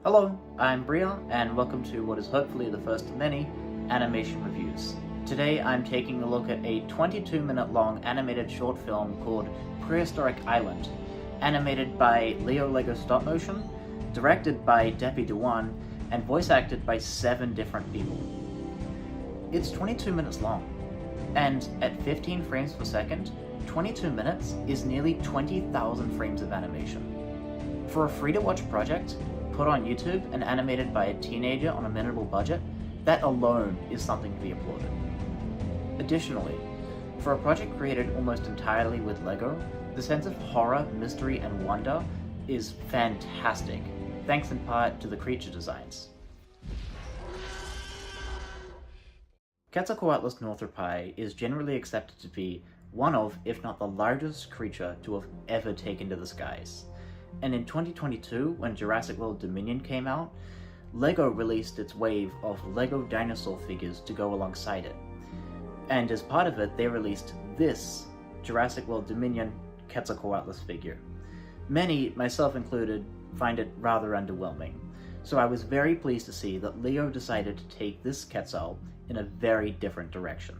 Hello, I'm Bria, and welcome to what is hopefully the first of many animation reviews. Today I'm taking a look at a 22-minute long animated short film called Prehistoric Island, animated by LEGO Stop Motion, directed by Dil0ph0saur, and voice acted by 7 different people. It's 22 minutes long, and at 15 frames per second, 22 minutes is nearly 20,000 frames of animation. For a free-to-watch project, put on YouTube and animated by a teenager on a minimal budget, that alone is something to be applauded. Additionally, for a project created almost entirely with LEGO, the sense of horror, mystery, and wonder is fantastic, thanks in part to the creature designs. Quetzalcoatlus northropi is generally accepted to be one of, if not the largest creature to have ever taken to the skies. And in 2022, when Jurassic World Dominion came out, LEGO released its wave of LEGO dinosaur figures to go alongside it. And as part of it, they released this Jurassic World Dominion Quetzalcoatlus figure. Many, myself included, find it rather underwhelming, so I was very pleased to see that Leo decided to take this Quetzal in a very different direction.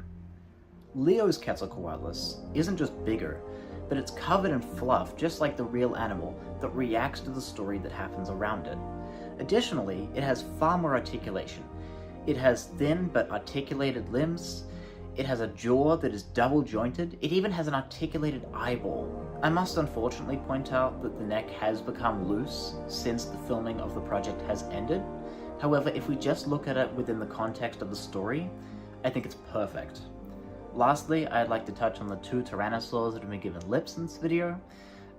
Leo's Quetzalcoatlus isn't just bigger, but it's covered in fluff just like the real animal that reacts to the story that happens around it. Additionally, it has far more articulation. It has thin but articulated limbs. It has a jaw that is double jointed. It even has an articulated eyeball. I must unfortunately point out that the neck has become loose since the filming of the project has ended. However, if we just look at it within the context of the story, I think it's perfect. Lastly, I'd like to touch on the 2 tyrannosaurs that have been given lips in this video.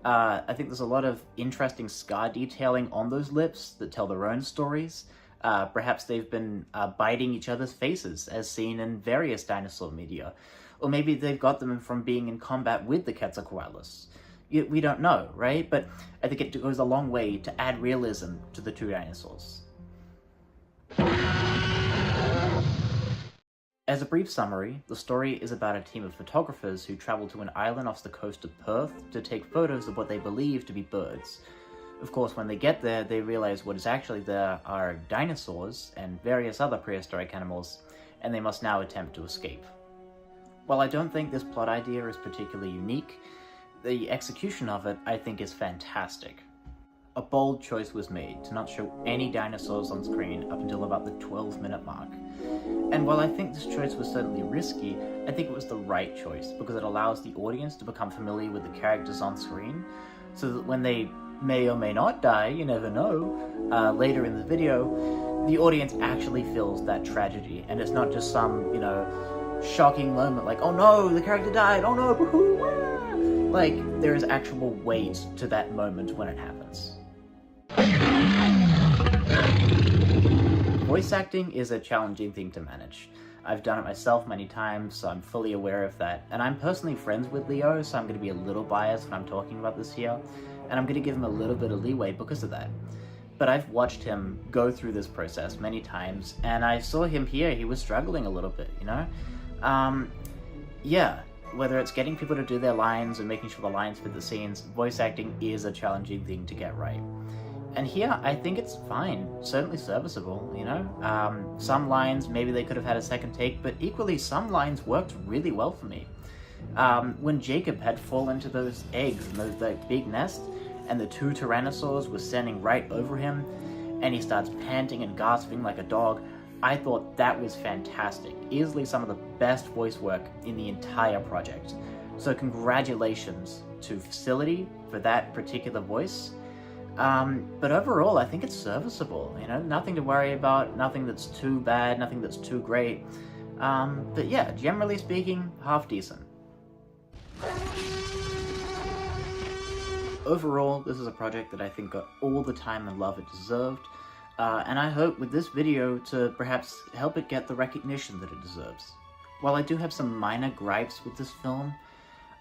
I think there's a lot of interesting scar detailing on those lips that tell their own stories. Perhaps they've been biting each other's faces, as seen in various dinosaur media. Or maybe they've got them from being in combat with the Quetzalcoatlus. We don't know, right? But I think it goes a long way to add realism to the 2 dinosaurs. As a brief summary, the story is about a team of photographers who travel to an island off the coast of Perth to take photos of what they believe to be birds. Of course, when they get there, they realize what is actually there are dinosaurs and various other prehistoric animals, and they must now attempt to escape. While I don't think this plot idea is particularly unique, the execution of it I think is fantastic. A bold choice was made to not show any dinosaurs on screen up until about the 12-minute mark. And while I think this choice was certainly risky, I think it was the right choice because it allows the audience to become familiar with the characters on screen, so that when they may or may not die, you never know, later in the video, the audience actually feels that tragedy, and it's not just some, shocking moment like, oh no, the character died, oh no, boo-hoo, like, there is actual weight to that moment when it happens. Voice acting is a challenging thing to manage. I've done it myself many times, so I'm fully aware of that, and I'm personally friends with Leo, so I'm going to be a little biased when I'm talking about this here, and I'm going to give him a little bit of leeway because of that. But I've watched him go through this process many times, and I saw him here, he was struggling a little bit, Yeah, whether it's getting people to do their lines and making sure the lines fit the scenes, voice acting is a challenging thing to get right. And here, I think it's fine, certainly serviceable, Some lines, maybe they could have had a second take, but equally, some lines worked really well for me. When Jacob had fallen into those eggs in that big nest, and the 2 tyrannosaurs were standing right over him, and he starts panting and gasping like a dog, I thought that was fantastic. Easily some of the best voice work in the entire project. So congratulations to Facility for that particular voice. But overall, I think it's serviceable, nothing to worry about, nothing that's too bad, nothing that's too great. But yeah, generally speaking, half decent. Overall, this is a project that I think got all the time and love it deserved, and I hope with this video to perhaps help it get the recognition that it deserves. While I do have some minor gripes with this film,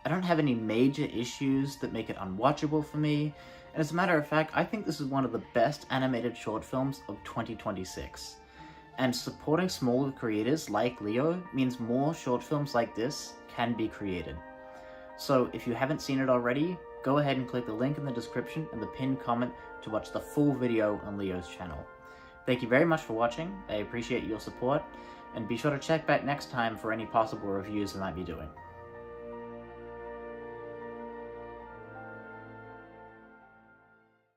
I don't have any major issues that make it unwatchable for me, and as a matter of fact, I think this is one of the best animated short films of 2026. And supporting smaller creators like Leo means more short films like this can be created. So if you haven't seen it already, go ahead and click the link in the description and the pinned comment to watch the full video on Leo's channel. Thank you very much for watching, I appreciate your support, and be sure to check back next time for any possible reviews I might be doing.